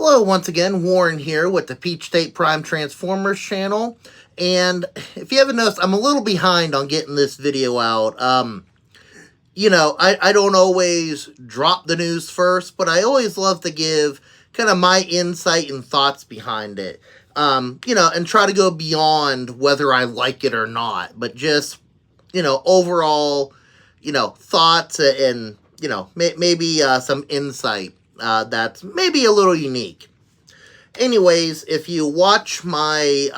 Hello, once again, Warren here with the Peach State Prime Transformers channel, and if you haven't noticed, I'm a little behind on getting this video out. I don't always drop the news first, but I always love to give kind of my insight and thoughts behind it, and try to go beyond whether I like it or not, but just, overall, thoughts and, maybe some insight. That's maybe a little unique. Anyways, if you watch my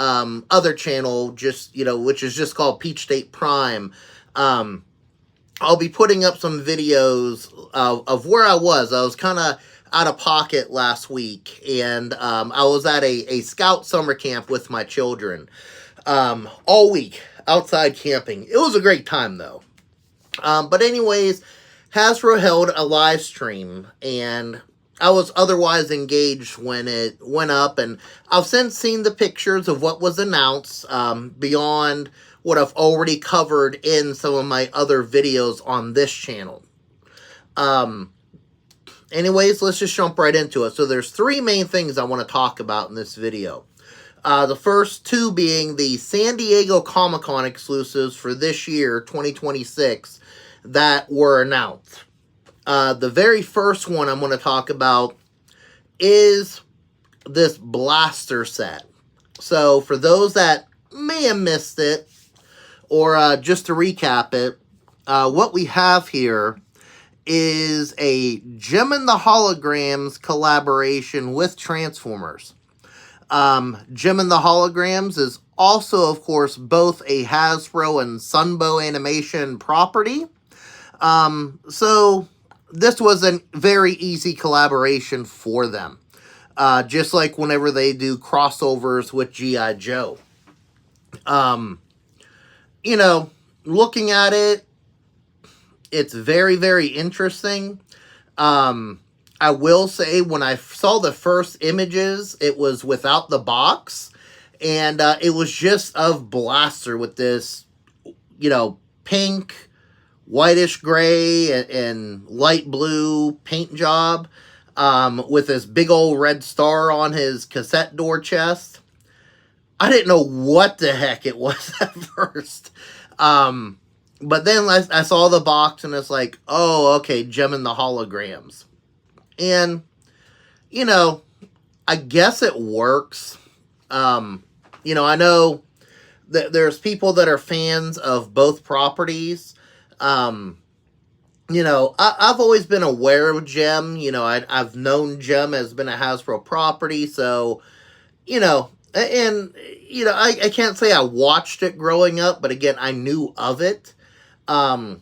other channel, which is just called Peach State Prime, I'll be putting up some videos of where I was. I was kind of out of pocket last week, and I was at a scout summer camp with my children all week, outside camping. It was a great time, though. But anyways, Hasbro held a live stream, and I was otherwise engaged when it went up, and I've since seen the pictures of what was announced beyond what I've already covered in some of my other videos on this channel. Anyways, let's just jump right into it. So there's three main things I want to talk about in this video. The first two being the San Diego Comic-Con exclusives for this year, 2026, that were announced. The very first one I'm going to talk about is this Blaster set. So for those that may have missed it, or just to recap it, what we have here is a Gem and the Holograms collaboration with Transformers. Gem and the Holograms is also, of course, both a Hasbro and Sunbow animation property. So this was a very easy collaboration for them. Just like whenever they do crossovers with G.I. Joe. Looking at it, it's very, very interesting. I will say, when I saw the first images, it was without the box. And it was just of Blaster with this, pink, whitish gray and light blue paint job, with this big old red star on his cassette door chest. I didn't know what the heck it was at first. But then I saw the box and it's like, oh, okay, Gem and the Holograms. And, I guess it works. I know that there's people that are fans of both properties. I've always been aware of Gem. I've known Gem has been a Hasbro property, so, I can't say I watched it growing up, but again, I knew of it. But,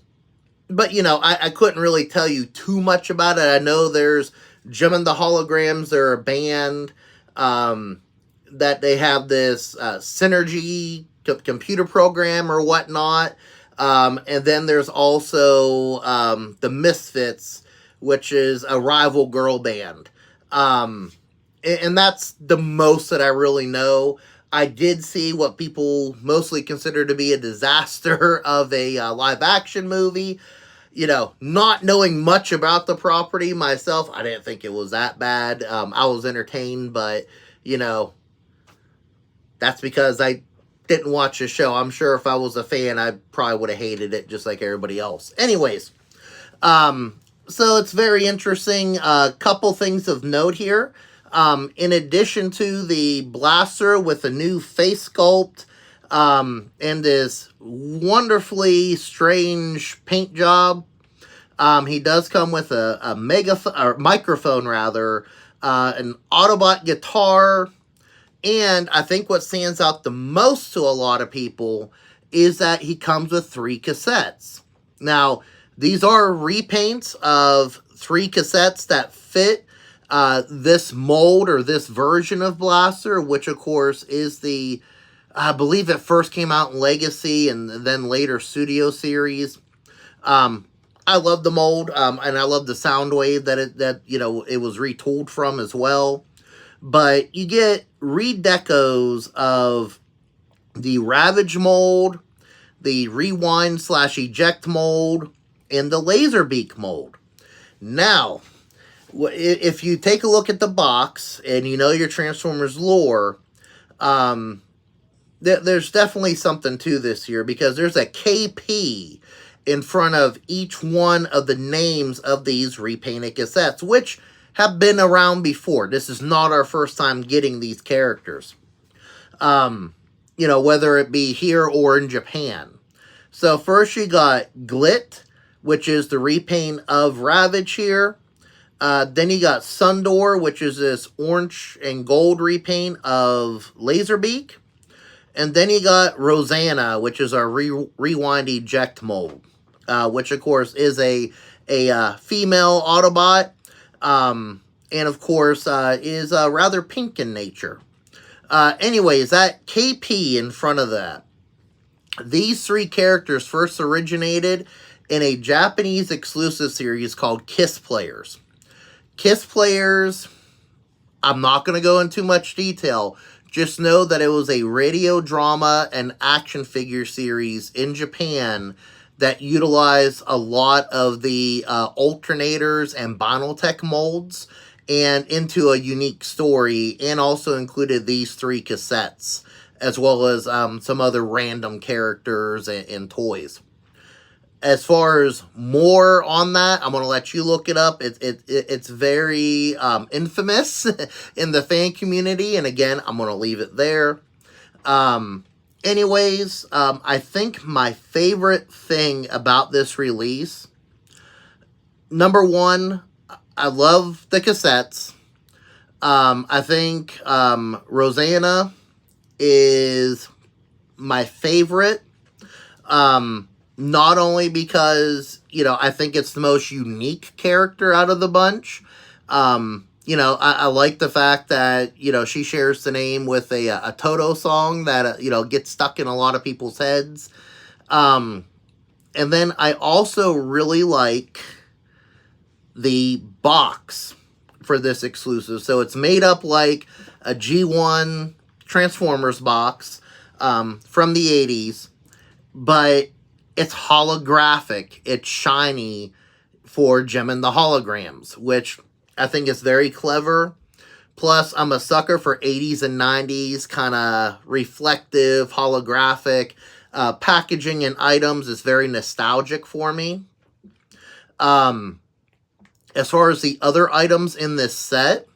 I couldn't really tell you too much about it. I know there's Gem and the Holograms. They're a band, that they have this, Synergy computer program or whatnot. And then there's also, the Misfits, which is a rival girl band. And that's the most that I really know. I did see what people mostly consider to be a disaster of a live-action movie. Not knowing much about the property myself, I didn't think it was that bad. I was entertained, but, that's because I didn't watch the show. I'm sure if I was a fan, I probably would have hated it just like everybody else. Anyways, so it's very interesting. A couple things of note here. In addition to the Blaster with a new face sculpt, and this wonderfully strange paint job, he does come with a microphone, an Autobot guitar, and I think what stands out the most to a lot of people is that he comes with 3 cassettes. Now, these are repaints of 3 cassettes that fit this mold or this version of Blaster, which of course is I believe it first came out in Legacy and then later Studio Series. I love the mold, and I love the sound wave that it was retooled from as well. But you get redecos of the Ravage mold, the Rewind/Eject mold, and the Laserbeak mold. Now, if you take a look at the box and you know your Transformers lore, there's definitely something to this here, because there's a KP in front of each one of the names of these repainted cassettes, which have been around before. This is not our first time getting these characters. You know, whether it be here or in Japan. So first you got Glit, which is the repaint of Ravage here. Then you got Sundor, which is this orange and gold repaint of Laserbeak. And then you got Rosanna, which is our rewind eject mold, which of course is a female Autobot, and of course is rather pink in nature. Anyways, that KP in front of that. These three characters first originated in a Japanese exclusive series called Kiss Players. Kiss Players, I'm not going to go into much detail. Just know that it was a radio drama and action figure series in Japan that utilized a lot of the alternators and Bonotech molds and into a unique story, and also included these three cassettes, as well as some other random characters and toys. As far as more on that, I'm going to let you look it up. It's very infamous in the fan community. And again, I'm going to leave it there. Anyways, I think my favorite thing about this release, number one, I love the cassettes. I think Rosanna is my favorite. Not only because, you know, I think it's the most unique character out of the bunch. You know, I like the fact that, you know, she shares the name with a Toto song that, you know, gets stuck in a lot of people's heads. And then I also really like the box for this exclusive. So it's made up like a G1 Transformers box from the 80s, but it's holographic. It's shiny for Gem and the Holograms, which I think is very clever. Plus, I'm a sucker for 80s and 90s kind of reflective, holographic packaging and items. Is very nostalgic for me. As far as the other items in this set,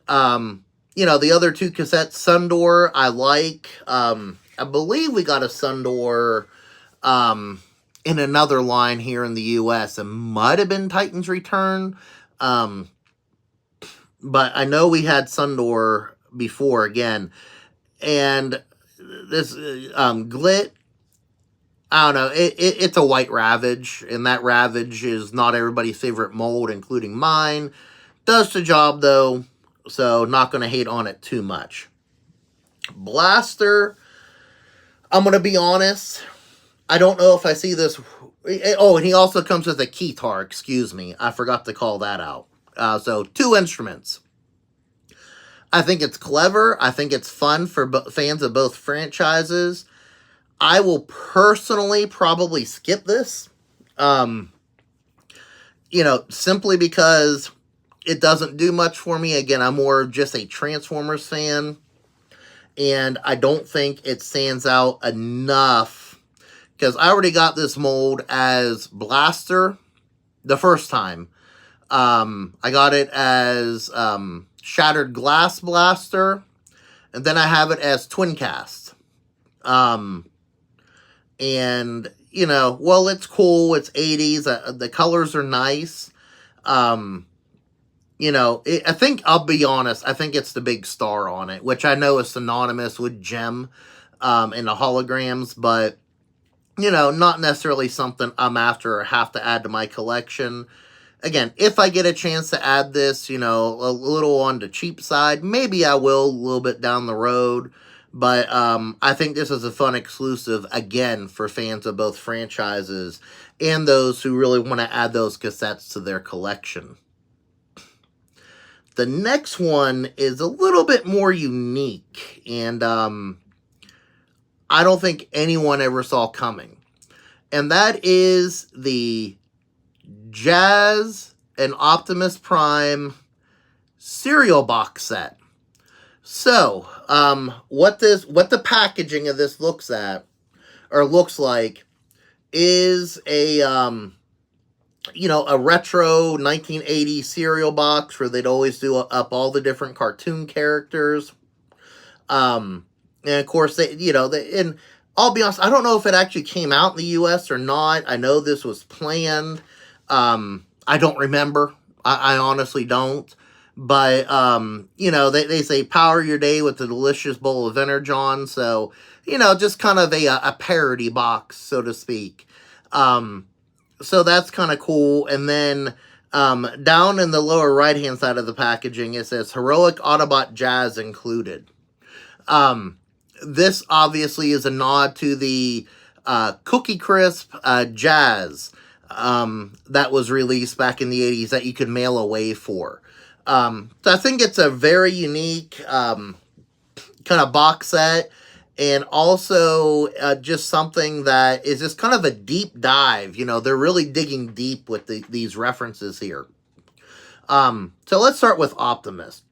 you know, the other two cassettes, Sundor, I like. I believe we got a Sundor in another line here in the U.S. It might have been Titan's Return. But I know we had Sundor before again. And this Glit, I don't know, it's a white Ravage, and that Ravage is not everybody's favorite mold, including mine. Does the job, though, so not going to hate on it too much. Blaster, I'm going to be honest, I don't know if I see this. Oh, and he also comes with a keytar, excuse me. I forgot to call that out. So, 2 instruments. I think it's clever. I think it's fun for fans of both franchises. I will personally probably skip this. You know, simply because it doesn't do much for me. Again, I'm more just a Transformers fan. And I don't think it stands out enough, because I already got this mold as Blaster the first time. I got it as Shattered Glass Blaster, and then I have it as Twin Cast. And, you know, well, it's cool. It's 80s. The colors are nice. You know, I think, I'll be honest, I think it's the big star on it, which I know is synonymous with Gem in the holograms, but, you know, not necessarily something I'm after or have to add to my collection. Again, if I get a chance to add this, you know, a little on the cheap side, maybe I will a little bit down the road. But I think this is a fun exclusive, again, for fans of both franchises and those who really want to add those cassettes to their collection. The next one is a little bit more unique, and I don't think anyone ever saw coming. And that is the Jazz an Optimus Prime cereal box set. So, what the packaging of this looks like is a, a retro 1980s cereal box where they'd always do up all the different cartoon characters. And of course, and I'll be honest, I don't know if it actually came out in the U.S. or not. I know this was planned. I don't remember. I honestly don't. But, they say power your day with a delicious bowl of Energon. So, just kind of a parody box, so to speak. So that's kind of cool. And then down in the lower right-hand side of the packaging, it says Heroic Autobot Jazz included. This obviously is a nod to the Cookie Crisp Jazz that was released back in the 80s that you could mail away for. So I think it's a very unique kind of box set, and also just something that is just kind of a deep dive. They're really digging deep with these references here. So let's start with Optimus.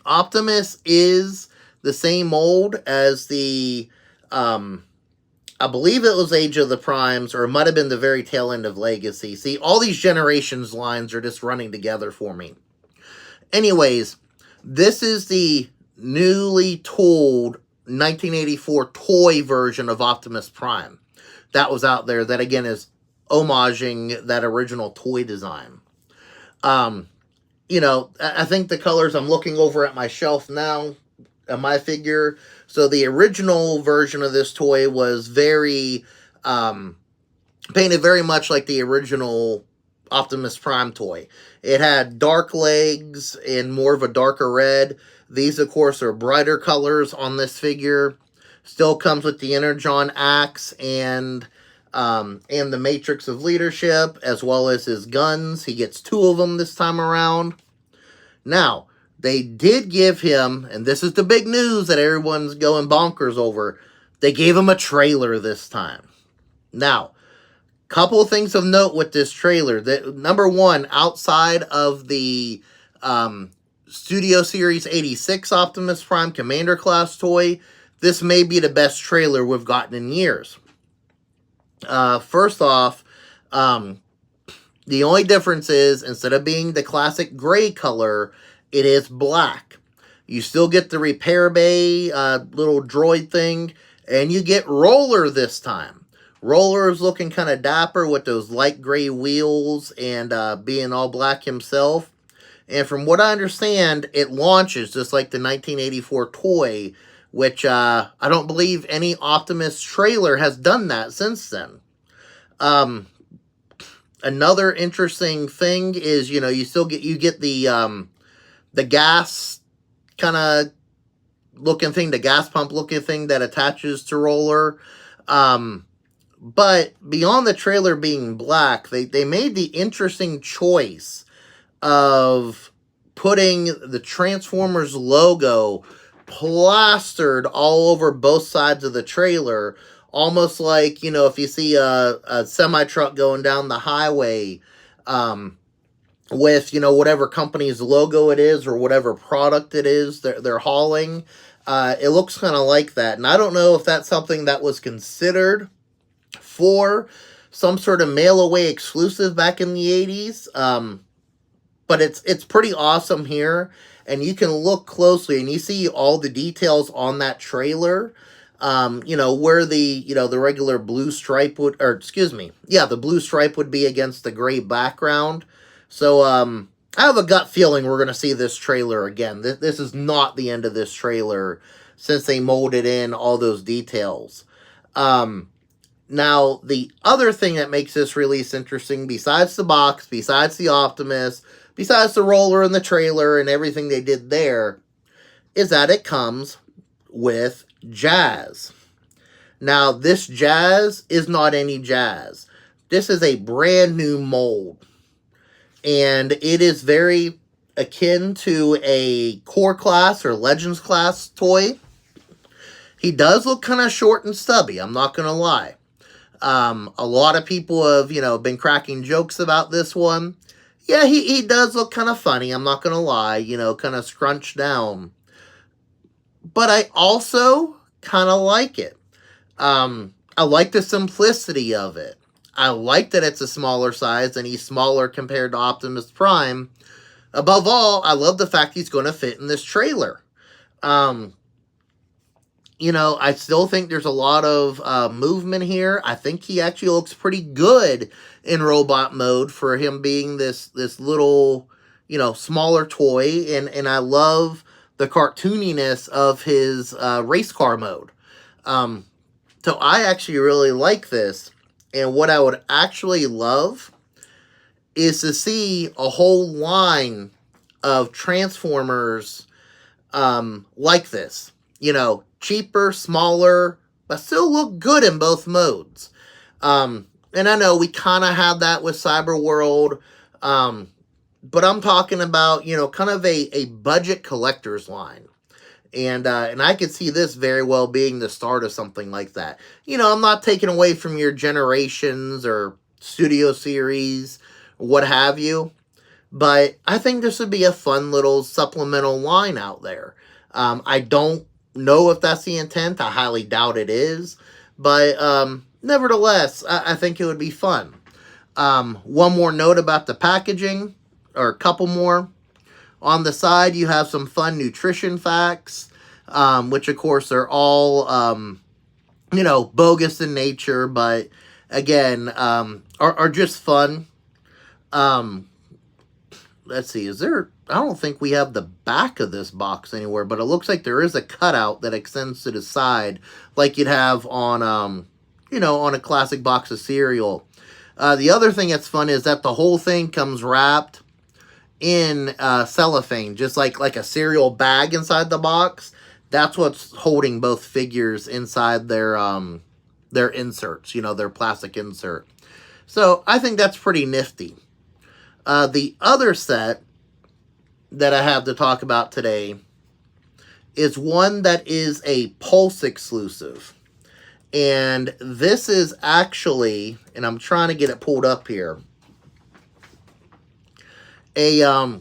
Optimus is the same mold as the, I believe it was Age of the Primes, or it might have been the very tail end of Legacy. See, all these Generations lines are just running together for me. Anyways, this is the newly tooled 1984 toy version of Optimus Prime that was out there that, again, is homaging that original toy design. I think the colors, I'm looking over at my shelf now, at my figure. So the original version of this toy was very, painted very much like the original Optimus Prime toy. It had dark legs and more of a darker red. These, of course, are brighter colors on this figure. Still comes with the Energon axe and the Matrix of Leadership, as well as his guns. He gets 2 of them this time around. Now, they did give him, and this is the big news that everyone's going bonkers over, they gave him a trailer this time. Now, couple of things of note with this trailer. Number one, outside of the Studio Series 86 Optimus Prime Commander Class toy, this may be the best trailer we've gotten in years. First off, the only difference is, instead of being the classic gray color, it is black. You still get the repair bay little droid thing, and you get Roller this time. Roller is looking kind of dapper with those light gray wheels and being all black himself. And from what I understand, it launches just like the 1984 toy, which I don't believe any Optimus trailer has done that since then. Another interesting thing is, you get the gas kind of looking thing, the gas pump looking thing that attaches to Roller. But beyond the trailer being black, they made the interesting choice of putting the Transformers logo plastered all over both sides of the trailer, almost like, if you see a semi-truck going down the highway with, whatever company's logo it is or whatever product it is they're hauling. It looks kind of like that. And I don't know if that's something that was considered for some sort of mail-away exclusive back in the 80s. But it's pretty awesome here. And you can look closely and you see all the details on that trailer. Where the regular blue stripe would, the blue stripe would be against the gray background. So, I have a gut feeling we're going to see this trailer again. This is not the end of this trailer, since they molded in all those details. Now, the other thing that makes this release interesting, besides the box, besides the Optimus, besides the Roller and the trailer and everything they did there, is that it comes with Jazz. Now, this Jazz is not any Jazz. This is a brand new mold. And it is very akin to a Core Class or Legends Class toy. He does look kind of short and stubby, I'm not going to lie. A lot of people have, been cracking jokes about this one. Yeah, he does look kind of funny, I'm not gonna lie, you know, kind of scrunched down. But I also kind of like it. I like the simplicity of it. I like that it's a smaller size and he's smaller compared to Optimus Prime. Above all, I love the fact he's going to fit in this trailer. Um, you know, I still think there's a lot of movement here. I think he actually looks pretty good in robot mode for him being this little, you know, smaller toy. And I love the cartooniness of his race car mode. So I actually really like this. And what I would actually love is to see a whole line of Transformers like this. You know, cheaper, smaller, but still look good in both modes. And I know we kind of had that with Cyber World, but I'm talking about, you know, kind of a budget collector's line. And I could see this very well being the start of something like that. You know, I'm not taking away from your Generations or Studio Series, or what have you. But I think this would be a fun little supplemental line out there. I don't know if that's the intent. I highly doubt it is. But nevertheless, I think it would be fun. One more note about the packaging, or a couple more. On the side, you have some fun nutrition facts, which, of course, are all, you know, bogus in nature, but, again, are just fun. Let's see, is there... I don't think we have the back of this box anywhere, but it looks like there is a cutout that extends to the side, like you'd have on, you know, on a classic box of cereal. The other thing that's fun is that the whole thing comes wrapped in cellophane, just like a cereal bag inside the box. That's what's holding both figures inside their inserts, you know, their plastic insert. So I think that's pretty nifty. The other set that I have to talk about today is one that is a Pulse exclusive. And this is actually, and I'm trying to get it pulled up here, a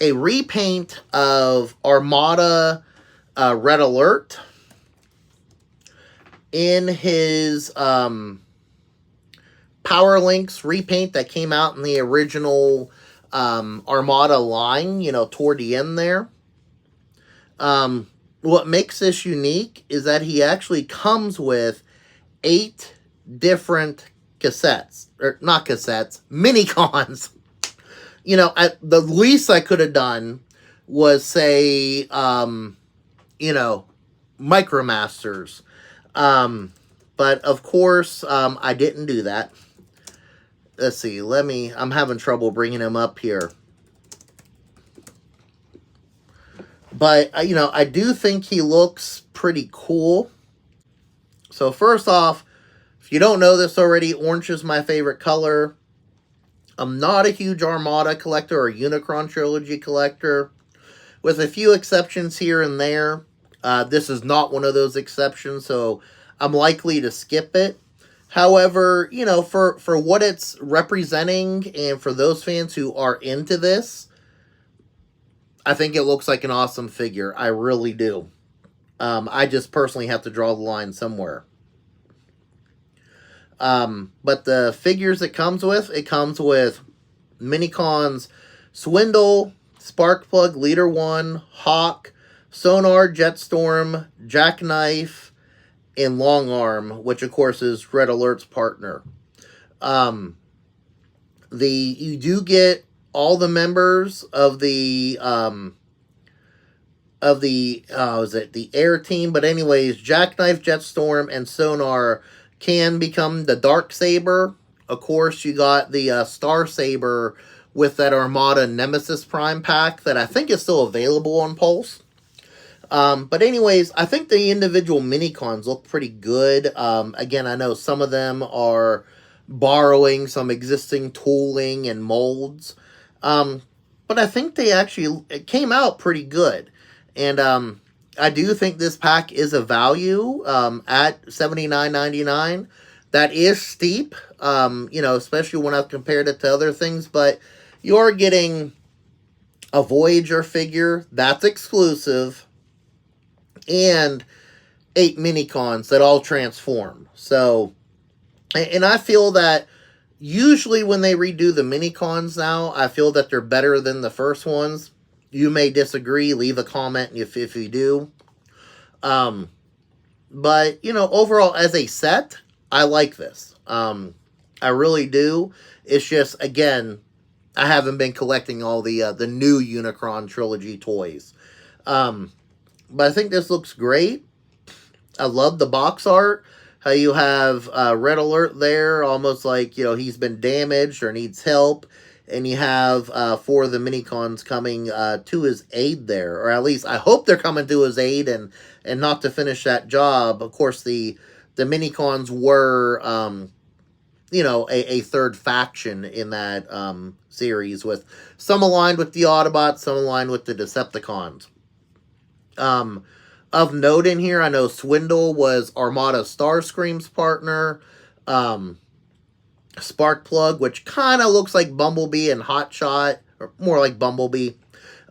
repaint of Armada Red Alert in his Powerlinx repaint that came out in the original Armada line, you know, toward the end there. What makes this unique is that he actually comes with 8 different cassettes, or not cassettes, Minicons. You know, the least I could have done was say, you know, Micromasters. But of course, I didn't do that. Let's see, I'm having trouble bringing him up here. But, you know, I do think he looks pretty cool. So first off, if you don't know this already, orange is my favorite color. I'm not a huge Armada collector or Unicron Trilogy collector. With a few exceptions here and there. This is not one of those exceptions, so I'm likely to skip it. However, you know, for what it's representing and for those fans who are into this, I think it looks like an awesome figure. I really do. I just personally have to draw the line somewhere. But the figures it comes with Minicons Swindle, Sparkplug, Leader 1, Hawk, Sonar, Jetstorm, Jackknife, and Long Arm, which of course is Red Alert's partner. You do get all the members of the air team, but anyways, Jackknife, Jetstorm, and Sonar can become the Dark Saber. Of course, you got the Star Saber with that Armada Nemesis Prime pack that I think is still available on Pulse. But anyways, I think the individual Minicons look pretty good. Again, I know some of them are borrowing some existing tooling and molds. But I think it came out pretty good. And I do think this pack is a value at $79.99. That is steep, you know, especially when I've compared it to other things. But, you're getting a Voyager figure that's exclusive and 8 Minicons that all transform. So, and I feel that usually when they redo the Minicons now, I feel that they're better than the first ones. You may disagree. Leave a comment if you do. But, you know, overall as a set, I like this. I really do. It's just, again, I haven't been collecting all the new Unicron Trilogy toys. But I think this looks great. I love the box art. How you have Red Alert there, almost like, you know, he's been damaged or needs help. And you have 4 of the Minicons coming to his aid there. Or at least I hope they're coming to his aid and not to finish that job. Of course, the Minicons were, you know, a third faction in that series, with some aligned with the Autobots, some aligned with the Decepticons. Of note in here, I know Swindle was Armada Starscream's partner. Sparkplug, which kind of looks like Bumblebee and Hotshot, or more like Bumblebee,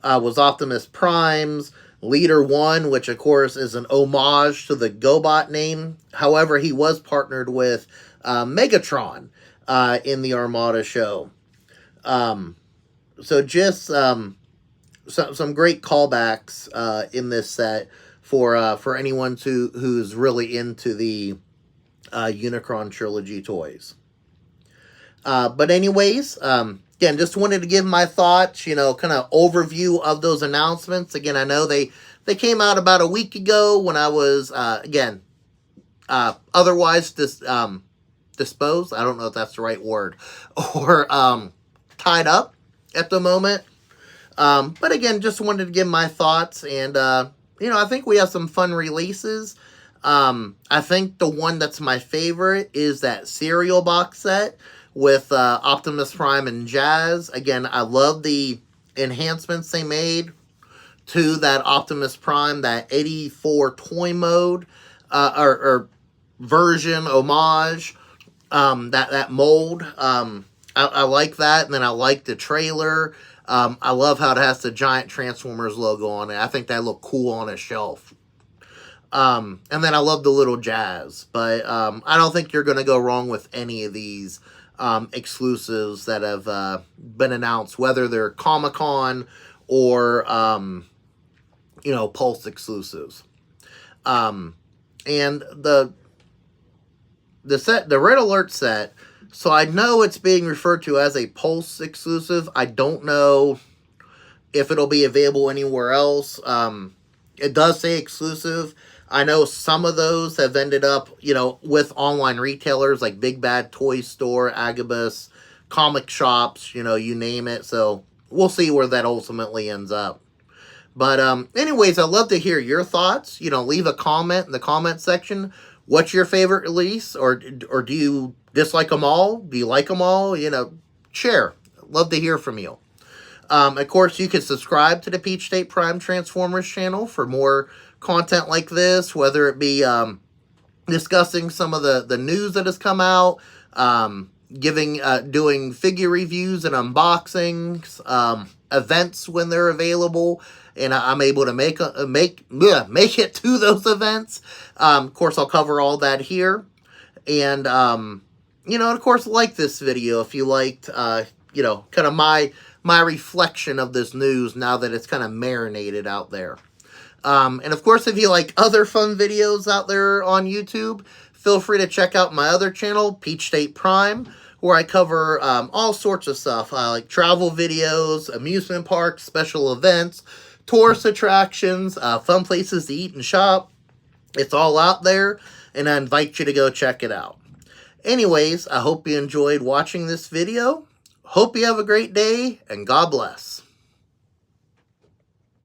was Optimus Prime's. Leader 1, which of course is an homage to the GoBot name. However, he was partnered with Megatron in the Armada show. So just some great callbacks in this set for anyone who's really into the Unicron Trilogy toys. But anyways, again, just wanted to give my thoughts, you know, kind of overview of those announcements. Again, I know they came out about a week ago when I was, again, otherwise disposed. I don't know if that's the right word. Or tied up at the moment. But again, just wanted to give my thoughts. And, you know, I think we have some fun releases. I think the one that's my favorite is that cereal box set with Optimus Prime and Jazz. Again, I love the enhancements they made to that Optimus Prime, that 84 toy mode, or version, homage, that mold. I like that, and then I like the trailer. I love how it has the giant Transformers logo on it. I think that look cool on a shelf. And then I love the little Jazz. But I don't think you're going to go wrong with any of these exclusives that have been announced, whether they're Comic-Con or, you know, Pulse exclusives. And the Red Alert set, so I know it's being referred to as a Pulse exclusive. I don't know if it'll be available anywhere else. It does say exclusive. I know some of those have ended up, you know, with online retailers like Big Bad Toy Store, Agabus, comic shops, you know, you name it. So we'll see where that ultimately ends up. But anyways, I'd love to hear your thoughts. You know, leave a comment in the comment section. What's your favorite release? Or do you dislike them all? Do you like them all? You know, share. Love to hear from you. Of course, you can subscribe to the Peach State Prime Transformers channel for more content like this, whether it be discussing some of the news that has come out, doing figure reviews and unboxings, events when they're available, and I'm able to make it to those events. Of course, I'll cover all that here, and you know, of course, like this video if you liked, you know, kind of my reflection of this news now that it's kind of marinated out there. And of course, if you like other fun videos out there on YouTube, feel free to check out my other channel, Peach State Prime, where I cover all sorts of stuff, like travel videos, amusement parks, special events, tourist attractions, fun places to eat and shop. It's all out there, and I invite you to go check it out. Anyways, I hope you enjoyed watching this video. Hope you have a great day, and God bless.